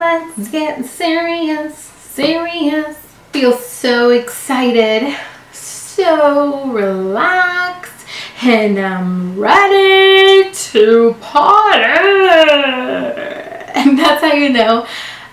Let's get serious, serious. Feel so excited, so relaxed, and I'm ready to party. And that's how you know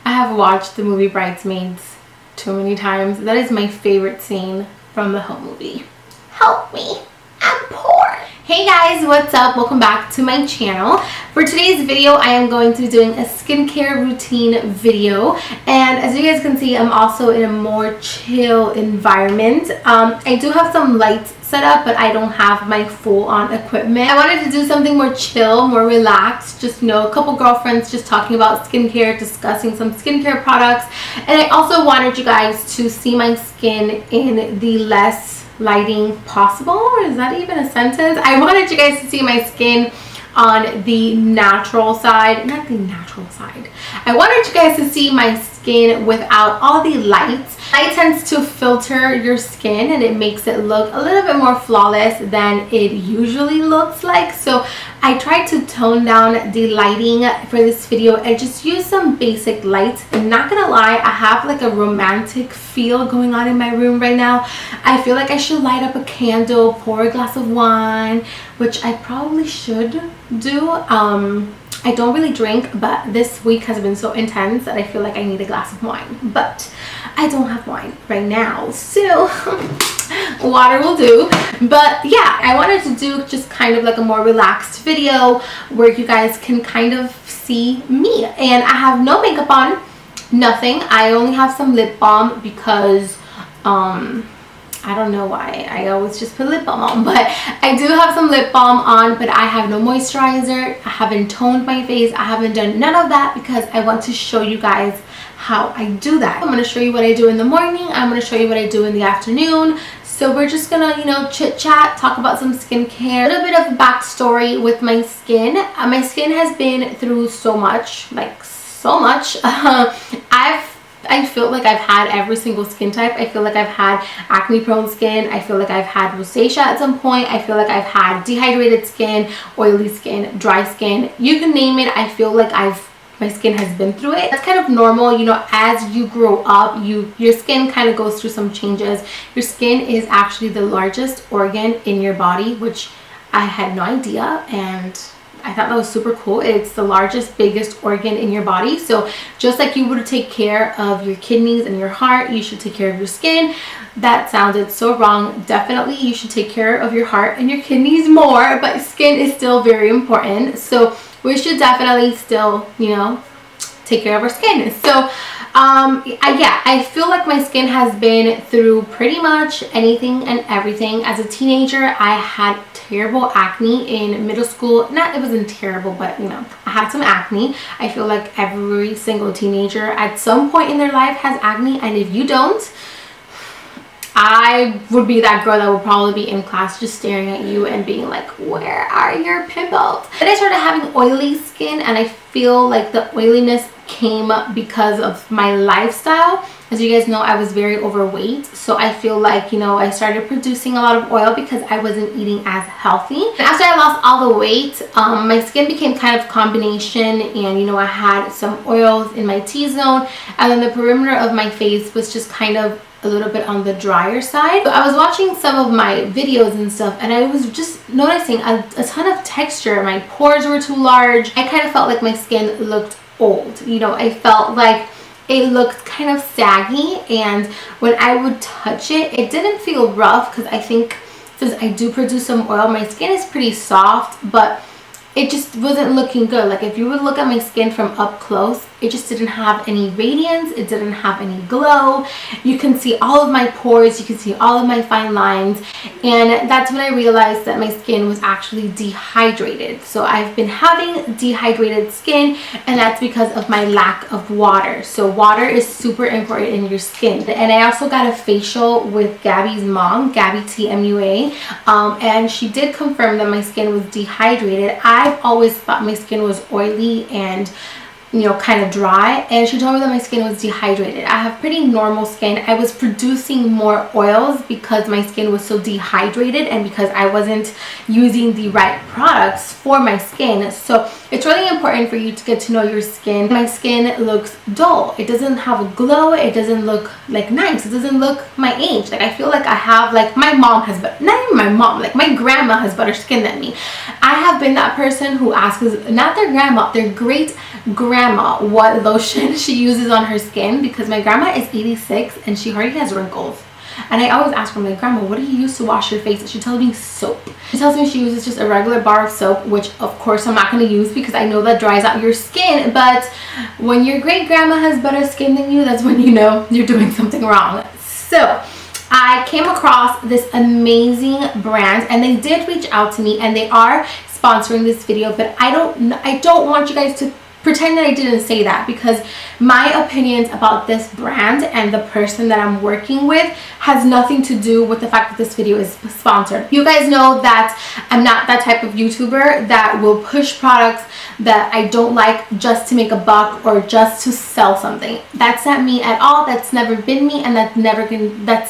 I have watched the movie Bridesmaids too many times. That is my favorite scene from the whole movie. Help me, I'm poor. Hey guys, what's up? Welcome back to my channel. For today's video, I am going to be doing a skincare routine video, and as you guys can see, I'm also in a more chill environment. I do have some lights set up, but I don't have my full-on equipment. I wanted to do something more chill, more relaxed, just, you know, a couple girlfriends just talking about skincare, discussing some skincare products. And I also wanted you guys to see my skin in the less lighting possible. Is that even a sentence? I wanted you guys to see my skin on the natural side, not the natural side. I wanted you guys to see my skin without all the lights. Light tends to filter your skin and it makes it look a little bit more flawless than it usually looks like. So I tried to tone down the lighting for this video and just use some basic lights. I'm not gonna lie, I have like a romantic feel going on in my room right now. I feel like I should light up a candle, pour a glass of wine, which I probably should do. I don't really drink, but this week has been so intense that I feel like I need a glass of wine, but I don't have wine right now, so water will do. But yeah, I wanted to do just kind of like a more relaxed video where you guys can kind of see me, and I have no makeup on, nothing. I only have some lip balm because I don't know why I always just put lip balm on, but I do have some lip balm on, but I have no moisturizer. I haven't toned my face. I haven't done none of that because I want to show you guys how I do that. I'm going to show you what I do in the morning. I'm going to show you what I do in the afternoon. So we're just gonna, you know, chit chat, talk about some skincare. A little bit of backstory with my skin. My skin has been through so much, like so much. I feel like I've had every single skin type. I feel like I've had acne prone skin. I feel like I've had rosacea at some point. I feel like I've had dehydrated skin, oily skin, dry skin. You can name it. I feel like my skin has been through it. That's kind of normal, you know. As you grow up, your skin kind of goes through some changes. Your skin is actually the largest organ in your body, which I had no idea, and I thought that was super cool. It's the largest, biggest organ in your body. So just like you would take care of your kidneys and your heart, you should take care of your skin. That sounded so wrong. Definitely you should take care of your heart and your kidneys more, but skin is still very important. So we should definitely still, you know, take care of our skin. So yeah, I feel like my skin has been through pretty much anything and everything. As a teenager, I had terrible acne in middle school. It wasn't terrible, but you know, I had some acne. I feel like every single teenager at some point in their life has acne, and if you don't, I would be that girl that would probably be in class just staring at you and being like, where are your pimples? Then I started having oily skin, and I feel like the oiliness came because of my lifestyle. As you guys know, I was very overweight, so I feel like, you know, I started producing a lot of oil because I wasn't eating as healthy. And after I lost all the weight, my skin became kind of combination, and you know, I had some oils in my T-zone, and then the perimeter of my face was just kind of a little bit on the drier side. So I was watching some of my videos and stuff, and I was just noticing a ton of texture. My pores were too large. I kind of felt like my skin looked old. You know, I felt like it looked kind of saggy, and when I would touch it, it didn't feel rough because I think since I do produce some oil, my skin is pretty soft, but it just wasn't looking good. Like if you would look at my skin from up close, it just didn't have any radiance, it didn't have any glow. You can see all of my pores, you can see all of my fine lines, and that's when I realized that my skin was actually dehydrated. So I've been having dehydrated skin, and that's because of my lack of water. So water is super important in your skin. And I also got a facial with Gabby's mom, Gabby TMUA, and she did confirm that my skin was dehydrated. I've always thought my skin was oily and you know, kind of dry, and she told me that my skin was dehydrated. I have pretty normal skin. I was producing more oils because my skin was so dehydrated and because I wasn't using the right products for my skin. So it's really important for you to get to know your skin. My skin looks dull. It doesn't have a glow. It doesn't look like nice. It doesn't look my age. Like I feel like I have, like my mom has, but not even my mom, like my grandma has better skin than me. I have been that person who asks not their grandma, their great grandma what lotion she uses on her skin, because my grandma is 86 and she already has wrinkles. And I always ask her, my grandma, what do you use to wash your face? And she tells me soap. She tells me she uses just a regular bar of soap, which of course I'm not going to use because I know that dries out your skin. But when your great grandma has better skin than you, that's when you know you're doing something wrong. So I came across this amazing brand and they did reach out to me and they are sponsoring this video, but I don't want you guys to pretend that I didn't say that, because my opinions about this brand and the person that I'm working with has nothing to do with the fact that this video is sponsored. You guys know that I'm not that type of YouTuber that will push products that I don't like just to make a buck or just to sell something. That's not me at all. That's never been me, and that's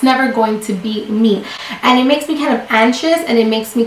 never going to be me. And it makes me kind of anxious, and it makes me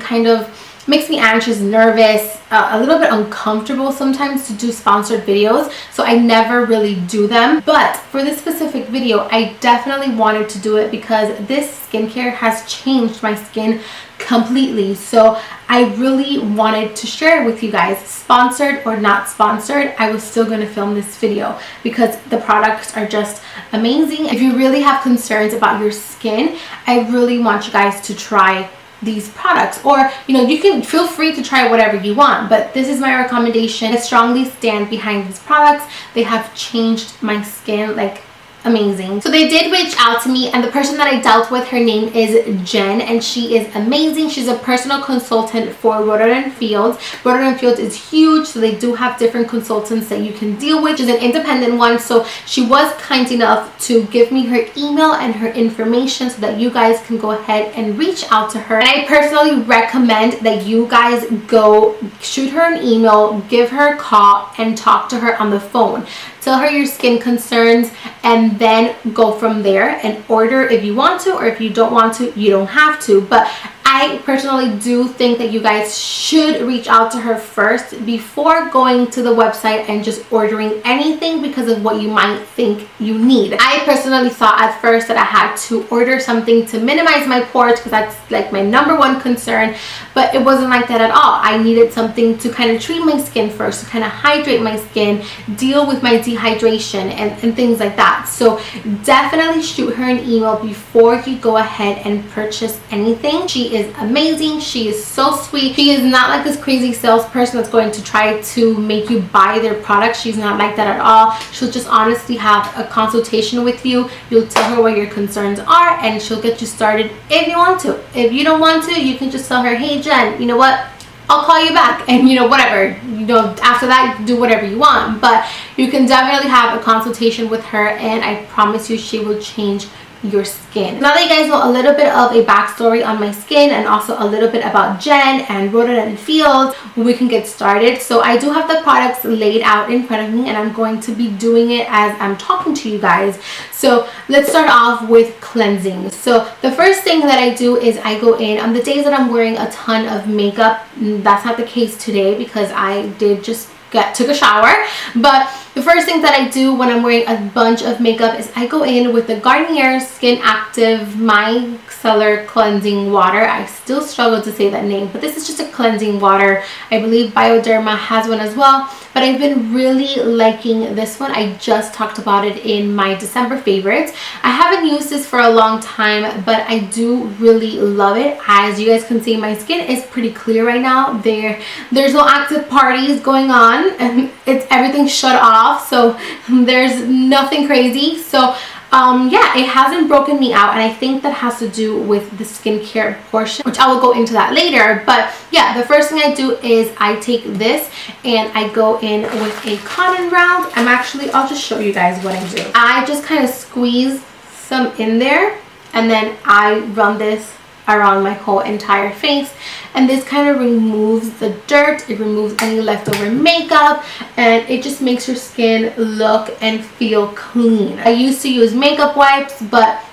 anxious, nervous, a little bit uncomfortable sometimes to do sponsored videos, so I never really do them. But for this specific video, I definitely wanted to do it because this skincare has changed my skin completely. So I really wanted to share it with you guys. Sponsored or not sponsored, I was still going to film this video because the products are just amazing. If you really have concerns about your skin, I really want you guys to try these products, or you know, you can feel free to try whatever you want, but this is my recommendation. I strongly stand behind these products. They have changed my skin like amazing. So they did reach out to me, and the person that I dealt with, her name is Jen, and she is amazing. She's a personal consultant for Rotterdam Fields. Rotterdam Fields is huge, so they do have different consultants that you can deal with. She's an independent one, so she was kind enough to give me her email and her information so that you guys can go ahead and reach out to her. And I personally recommend that you guys go shoot her an email, give her a call, and talk to her on the phone. Tell her your skin concerns, and then go from there and order if you want to, or if you don't want to, you don't have to. But I personally do think that you guys should reach out to her first before going to the website and just ordering anything because of what you might think you need. I personally thought at first that I had to order something to minimize my pores because that's like my #1 concern, but it wasn't like that at all. I needed something to kind of treat my skin first, to kind of hydrate my skin, deal with my dehydration and things like that. So definitely shoot her an email before you go ahead and purchase anything. She is amazing. She is so sweet. She is not like this crazy salesperson that's going to try to make you buy their product. She's not like that at all. She'll just honestly have a consultation with you. You'll tell her what your concerns are, and she'll get you started if you want to. If you don't want to, you can just tell her, hey Jen, you know what, I'll call you back, and you know, whatever, you know, after that you can do whatever you want. But you can definitely have a consultation with her, and I promise you she will change your skin. Now that you guys know a little bit of a backstory on my skin and also a little bit about Jen and Rotterdam Fields, we can get started. So I do have the products laid out in front of me, and I'm going to be doing it as I'm talking to you guys. So let's start off with cleansing. So the first thing that I do is I go in on the days that I'm wearing a ton of makeup. That's not the case today because I did just took a shower. But the first thing that I do when I'm wearing a bunch of makeup is I go in with the Garnier Skin Active Micellar Cleansing Water. I still struggle to say that name, but this is just a cleansing water. I believe Bioderma has one as well, but I've been really liking this one. I just talked about it in my December favorites. I haven't used this for a long time, but I do really love it. As you guys can see, my skin is pretty clear right now. There's no active parties going on, and everything's shut off, so there's nothing crazy. So yeah, it hasn't broken me out, and I think that has to do with the skincare portion, which I will go into that later. But yeah, the first thing I do is I take this and I go in with a cotton round. I'll just show you guys what I do. I just kind of squeeze some in there, and then I run this around my whole entire face. And this kind of removes the dirt, it removes any leftover makeup, and it just makes your skin look and feel clean. I used to use makeup wipes, but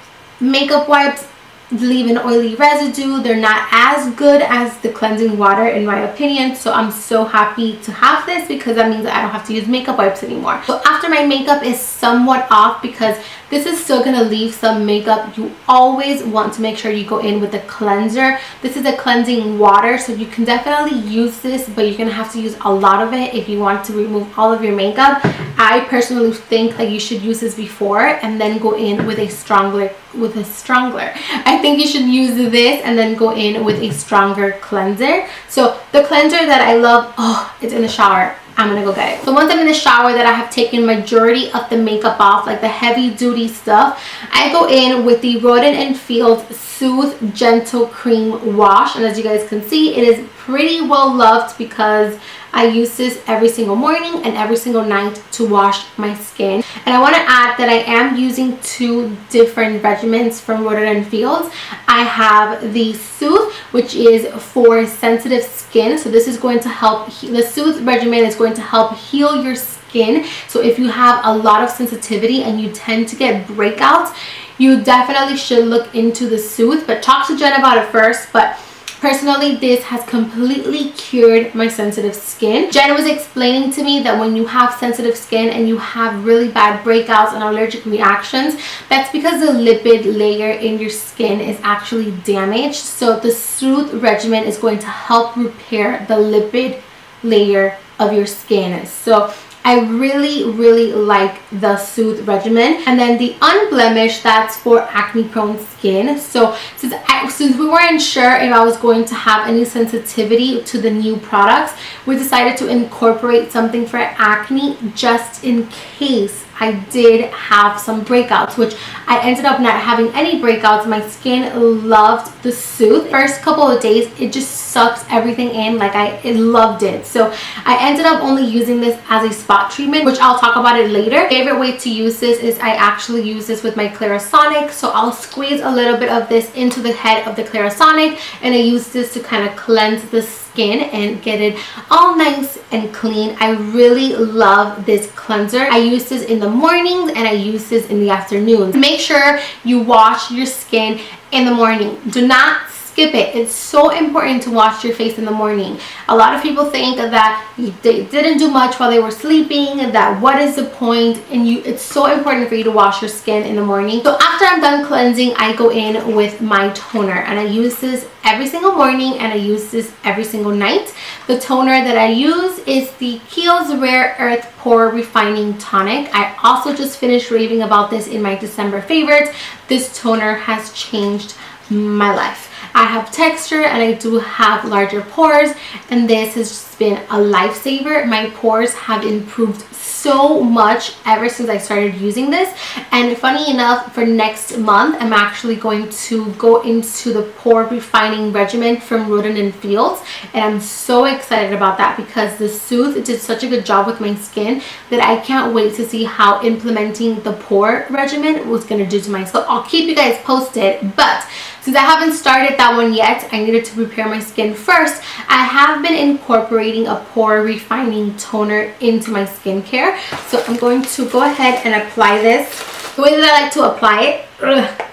makeup wipes leave an oily residue. They're not as good as the cleansing water in my opinion, so I'm so happy to have this because that means that I don't have to use makeup wipes anymore. So after my makeup is somewhat off, because this is still gonna leave some makeup, you always want to make sure you go in with a cleanser. This is a cleansing water, so you can definitely use this, but you're gonna have to use a lot of it if you want to remove all of your makeup. I personally think that you should use this before and then go in with a stronger I think you should use this and then go in with a stronger cleanser. So the cleanser that I love, oh, it's in the shower. I'm gonna go get it. So once I'm in the shower that I have taken majority of the makeup off, like the heavy duty stuff, I go in with the Rodent & Field Soothe Gentle Cream Wash. And as you guys can see, it is pretty well loved because I use this every single morning and every single night to wash my skin. And I want to add that I am using 2 different regimens from Rodent & Field. I have the Soothe, which is for sensitive skin. So this is going to help, the Soothe regimen is going to help heal your skin. So if you have a lot of sensitivity and you tend to get breakouts, you definitely should look into the Soothe. But talk to Jen about it first. But personally, this has completely cured my sensitive skin. Jen was explaining to me that when you have sensitive skin and you have really bad breakouts and allergic reactions, that's because the lipid layer in your skin is actually damaged. So the Soothe regimen is going to help repair the lipid layer of your skin. So I really like the Soothe regimen. And then the Unblemished, that's for acne prone skin. So since we weren't sure if I was going to have any sensitivity to the new products, we decided to incorporate something for acne just in case I did have some breakouts, which I ended up not having any breakouts. My skin loved the Soothe. First couple of days, it just sucks everything in. Like I loved it. So I ended up only using this as a spot treatment, which I'll talk about it later. Favorite way to use this is I actually use this with my Clarisonic. So I'll squeeze a little bit of this into the head of the Clarisonic, and I use this to kind of cleanse the skin and get it all nice and clean. I really love this cleanser. I use this in the mornings and I use this in the afternoons. Make sure you wash your skin in the morning. Do not skip it. It's so important to wash your face in the morning. A lot of people think that they didn't do much while they were sleeping, that what is the point, and it's so important for you to wash your skin in the morning. So after I'm done cleansing, I go in with my toner, and I use this every single morning and I use this every single night. The toner that I use is the Kiehl's Rare Earth Pore Refining Tonic. I also just finished raving about this in my December favorites. This toner has changed my life. I have texture and I do have larger pores, and this has just been a lifesaver. My pores have improved so much ever since I started using this. And funny enough, for next month I'm actually going to go into the pore refining regimen from Rodent & Field, and I'm so excited about that because the Soothe did such a good job with my skin that I can't wait to see how implementing the pore regimen was going to do to my skin. So I'll keep you guys posted, but since I haven't started that one yet, I needed to prepare my skin first. I have been incorporating a pore refining toner into my skincare. So I'm going to go ahead and apply this. The way that I like to apply it,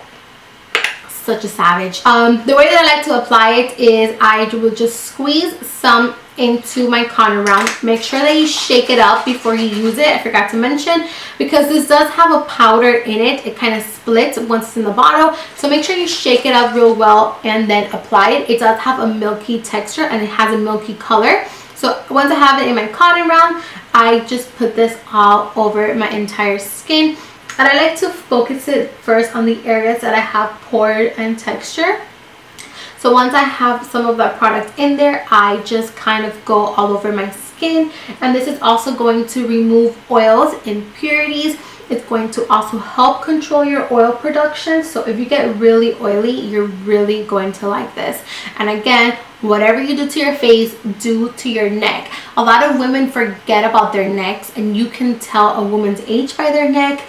such a savage. The way that I like to apply it is I will just squeeze some into my corner round. Make sure that you shake it up before you use it. I forgot to mention, because this does have a powder in it. It kind of splits once it's in the bottle. So make sure you shake it up real well and then apply it. It does have a milky texture and it has a milky color. So once I have it in my cotton round, I just put this all over my entire skin. And I like to focus it first on the areas that I have pore and texture. So once I have some of that product in there, I just kind of go all over my skin. And this is also going to remove oils, impurities. It's going to also help control your oil production. So if you get really oily, you're really going to like this. And again, whatever you do to your face, do to your neck. A lot of women forget about their necks, and you can tell a woman's age by their neck.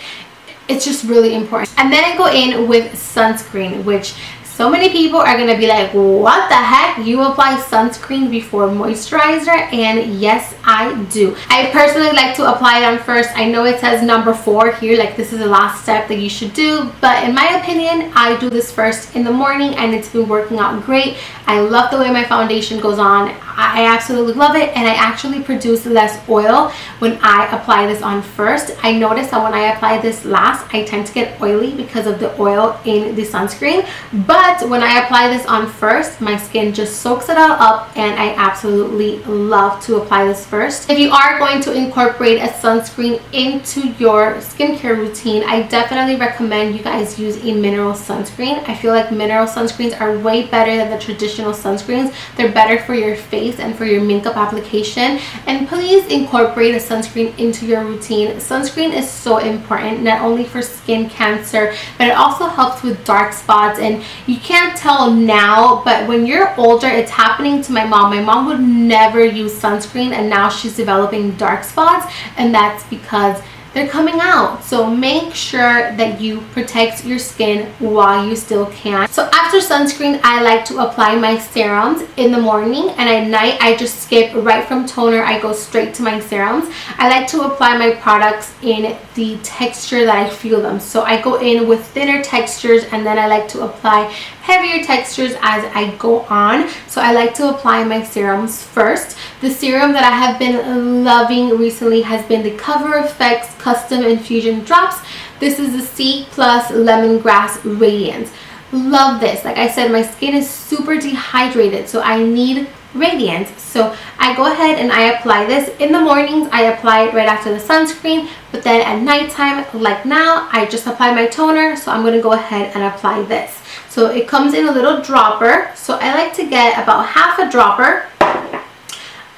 It's just really important. And then I go in with sunscreen, which So many people are gonna be like, what the heck? You apply sunscreen before moisturizer? And yes, I do. I personally like to apply it on first. I know it says number 4 here, like this is the last step that you should do, but in my opinion, I do this first in the morning and it's been working out great. I love the way my foundation goes on. I absolutely love it, and I actually produce less oil when I apply this on first. I notice that when I apply this last, I tend to get oily because of the oil in the sunscreen, but when I apply this on first, my skin just soaks it all up, and I absolutely love to apply this first. If you are going to incorporate a sunscreen into your skincare routine, I definitely recommend you guys use a mineral sunscreen. I feel like mineral sunscreens are way better than the traditional sunscreens. They're better for your face and for your makeup application, and please incorporate a sunscreen into your routine. Sunscreen is so important, not only for skin cancer, but it also helps with dark spots. And you can't tell now, but when you're older, it's happening to my mom. My mom would never use sunscreen, and now she's developing dark spots, and that's because they're coming out. So make sure that you protect your skin while you still can. So after sunscreen, I like to apply my serums in the morning, and at night I just skip right from toner. I go straight to my serums. I like to apply my products in the texture that I feel them. So I go in with thinner textures, and then I like to apply heavier textures as I go on. So I like to apply my serums first. The serum that I have been loving recently has been the Cover FX Custom Infusion Drops. This is the C+ Lemongrass Radiance. Love this. Like I said, my skin is super dehydrated, so I need radiance. So I go ahead and I apply this. In the mornings, I apply it right after the sunscreen, but then at nighttime, like now, I just apply my toner. So I'm going to go ahead and apply this. So it comes in a little dropper. So I like to get about half a dropper.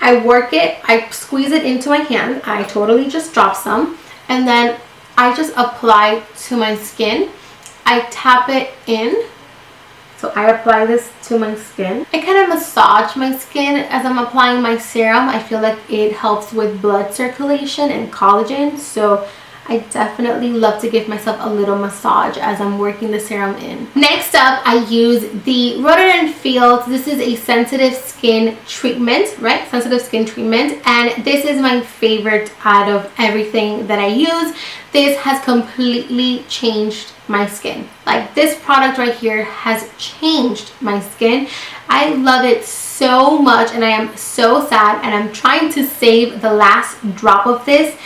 I work it, I squeeze it into my hand. I totally just drop some, and then I just apply to my skin. I tap it in. So I apply this to my skin. I kind of massage my skin as I'm applying my serum. I feel like it helps with blood circulation and collagen. So I definitely love to give myself a little massage as I'm working the serum in. Next up, I use the Rodan & Fields. This is a sensitive skin treatment, right? Sensitive skin treatment. And this is my favorite out of everything that I use. This has completely changed my skin. Like, this product right here has changed my skin. I love it so much, and I am so sad, and I'm trying to save the last drop of this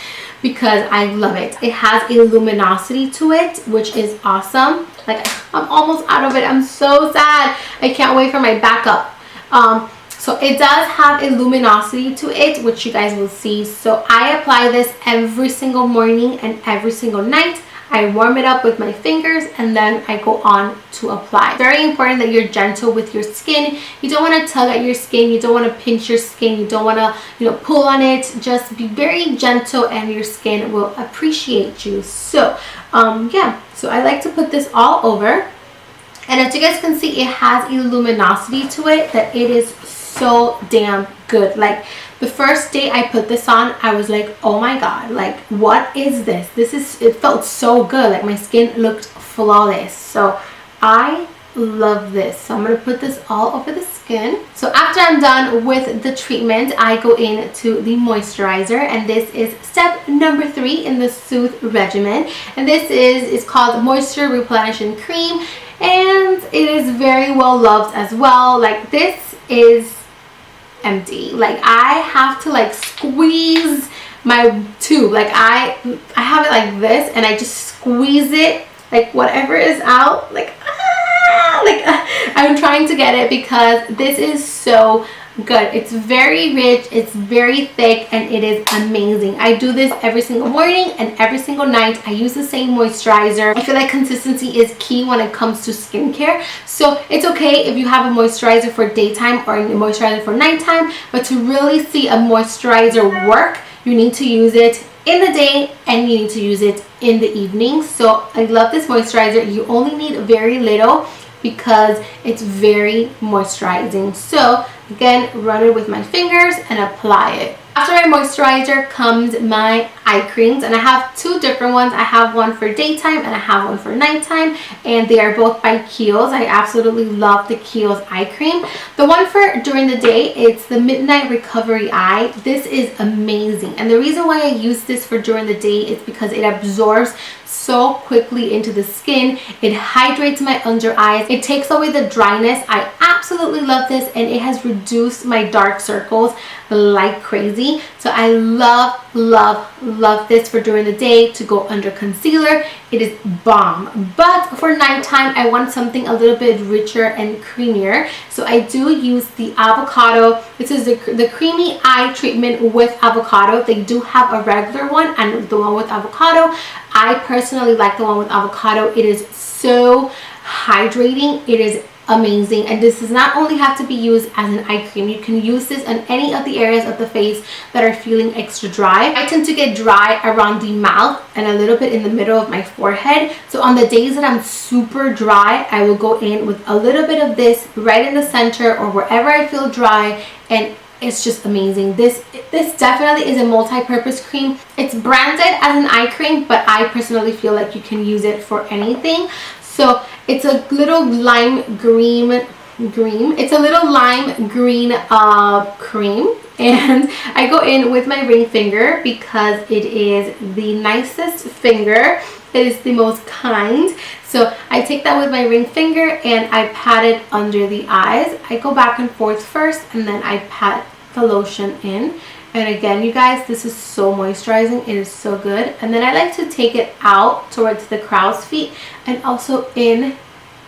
because I love it. It has a luminosity to it, which is awesome. Like, I'm almost out of it. I'm so sad. I can't wait for my backup. So it does have a luminosity to it, which you guys will see. So I apply this every single morning and every single night. I warm it up with my fingers, and then I go on to apply. Very important that you're gentle with your skin. You don't want to tug at your skin. You don't want to pinch your skin. You don't want to, pull on it. Just be very gentle, and your skin will appreciate you. So, yeah. So I like to put this all over. And as you guys can see, it has a luminosity to it that it is so damn good. Like, the first day I put this on, I was like, oh my god, like, what is this? It felt so good. Like, my skin looked flawless. So I love this. So I'm going to put this all over the skin. So after I'm done with the treatment, I go into the moisturizer, and this is step number 3 in the Soothe regimen. And this is called Moisture Replenishing Cream, and it is very well loved as well. Like, this is empty. Like, I have to like squeeze my tube. Like, I have it like this, and I just squeeze it, like whatever is out, like I'm trying to get it because this is so good. It's very rich, it's very thick, and it is amazing. I do this every single morning and every single night. I use the same moisturizer. I feel like consistency is key when it comes to skincare. So it's okay if you have a moisturizer for daytime or a moisturizer for nighttime, but to really see a moisturizer work, you need to use it in the day and you need to use it in the evening. So I love this moisturizer. You only need very little because it's very moisturizing. So again, run it with my fingers and apply it. After my moisturizer comes my eye creams, and I have two different ones. I have one for daytime and I have one for nighttime, and they are both by Kiehl's. I absolutely love the Kiehl's eye cream. The one for during the day, it's the Midnight Recovery Eye. This is amazing, and the reason why I use this for during the day is because it absorbs so quickly into the skin. It hydrates my under eyes. It takes away the dryness. I absolutely love this, and it has reduced my dark circles like crazy. So I love this for during the day to go under concealer. It is bomb. But for nighttime, I want something a little bit richer and creamier, so I do use the avocado. This is the creamy eye treatment with avocado. They do have a regular one and the one with avocado. I personally like the one with avocado. It is so hydrating. It is amazing, and this does not only have to be used as an eye cream. You can use this on any of the areas of the face that are feeling extra dry. I tend to get dry around the mouth and a little bit in the middle of my forehead, so on the days that I'm super dry, I will go in with a little bit of this right in the center or wherever I feel dry, and it's just amazing. This definitely is a multi-purpose cream. It's branded as an eye cream, but I personally feel like you can use it for anything. So it's a little lime green. It's a little lime green cream, and I go in with my ring finger because it is the nicest finger. It is the most kind. So I take that with my ring finger and I pat it under the eyes. I go back and forth first, and then I pat the lotion in. And again, you guys, this is so moisturizing. It is so good. And then I like to take it out towards the crow's feet and also in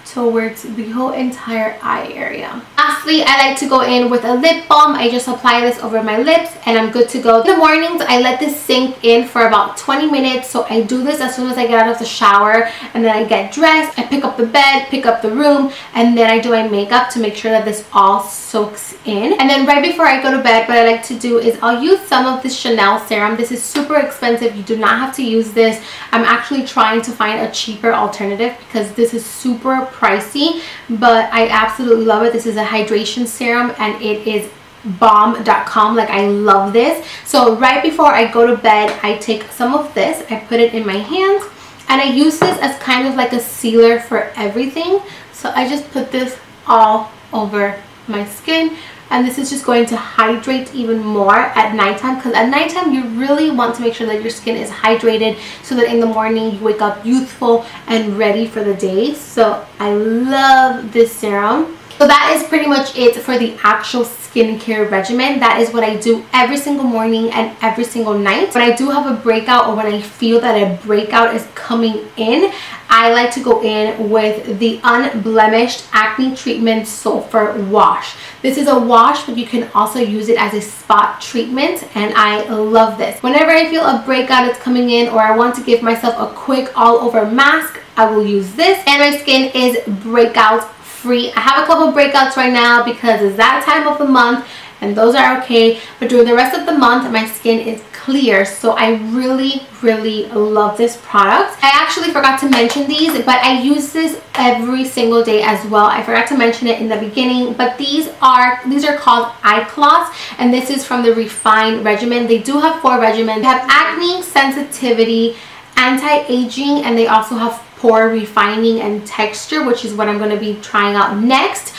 towards the whole entire eye area. Lastly, I like to go in with a lip balm. I just apply this over my lips and I'm good to go. In the mornings, I let this sink in for about 20 minutes. So I do this as soon as I get out of the shower, and then I get dressed. I pick up the bed, pick up the room, and then I do my makeup to make sure that this all soaks in. And then right before I go to bed, what I like to do is I'll use some of this Chanel serum. This is super expensive. You do not have to use this. I'm actually trying to find a cheaper alternative because this is super pricey, but I absolutely love it. This is a hydration serum and it is bomb.com. Like, I love this. So right before I go to bed, I take some of this, I put it in my hands, and I use this as kind of like a sealer for everything. So I just put this all over my skin, and this is just going to hydrate even more at nighttime, because at nighttime you really want to make sure that your skin is hydrated so that in the morning you wake up youthful and ready for the day. So I love this serum. So that is pretty much it for the actual skincare regimen. That is what I do every single morning and every single night. When I do have a breakout, or when I feel that a breakout is coming in, I like to go in with the Unblemished Acne Treatment Sulfur Wash. This is a wash, but you can also use it as a spot treatment, and I love this. Whenever I feel a breakout is coming in, or I want to give myself a quick all-over mask, I will use this. And my skin is breakout free. I have a couple breakouts right now because it's that time of the month, and those are okay, but during the rest of the month my skin is clear. So I really love this product. I actually forgot to mention these, but I use this every single day as well. I forgot to mention it in the beginning, but these are called eye cloths, and this is from the Refined regimen. They do have 4 regimens. They have acne, sensitivity, anti-aging, and they also have pore refining and texture, which is what I'm going to be trying out next,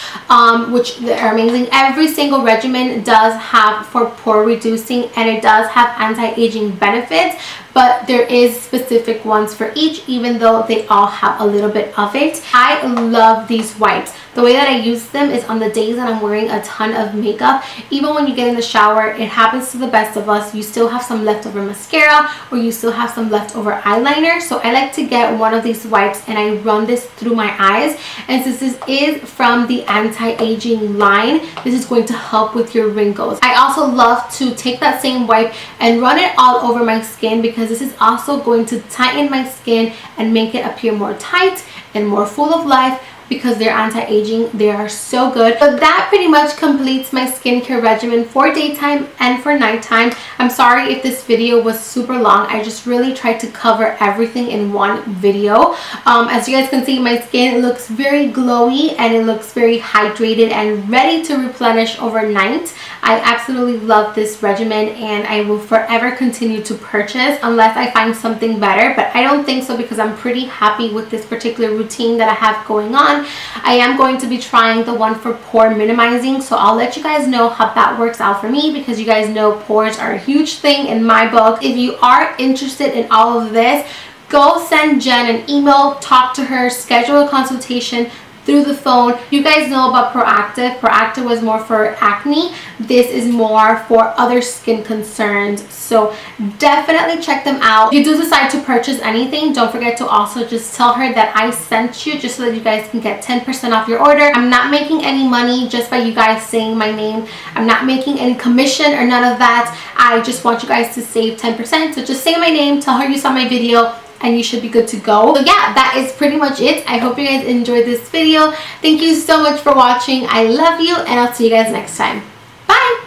which are amazing. Every single regimen does have for pore reducing, and it does have anti-aging benefits, but there is specific ones for each, even though they all have a little bit of it. I love these wipes. The way that I use them is on the days that I'm wearing a ton of makeup. Even when you get in the shower, it happens to the best of us. You still have some leftover mascara, or you still have some leftover eyeliner. So I like to get one of these wipes and I run this through my eyes. And since this is from the anti-aging line, this is going to help with your wrinkles. I also love to take that same wipe and run it all over my skin, because this is also going to tighten my skin and make it appear more tight and more full of life, because they're anti-aging. They are so good. But that pretty much completes my skincare regimen for daytime and for nighttime. I'm sorry if this video was super long. I just really tried to cover everything in one video. As you guys can see, my skin looks very glowy and it looks very hydrated and ready to replenish overnight. I absolutely love this regimen and I will forever continue to purchase unless I find something better, but I don't think so because I'm pretty happy with this particular routine that I have going on. I am going to be trying the one for pore minimizing, so I'll let you guys know how that works out for me, because you guys know pores are a huge thing in my book. If you are interested in all of this, go send Jen an email, talk to her, schedule a consultation through the phone. You guys know about Proactive. Proactive was more for acne. This is more for other skin concerns. So definitely check them out. If you do decide to purchase anything, don't forget to also just tell her that I sent you, just so that you guys can get 10% off your order. I'm not making any money just by you guys saying my name. I'm not making any commission or none of that. I just want you guys to save 10%. So just say my name, tell her you saw my video, and you should be good to go. So yeah, that is pretty much it. I hope you guys enjoyed this video. Thank you so much for watching. I love you, and I'll see you guys next time.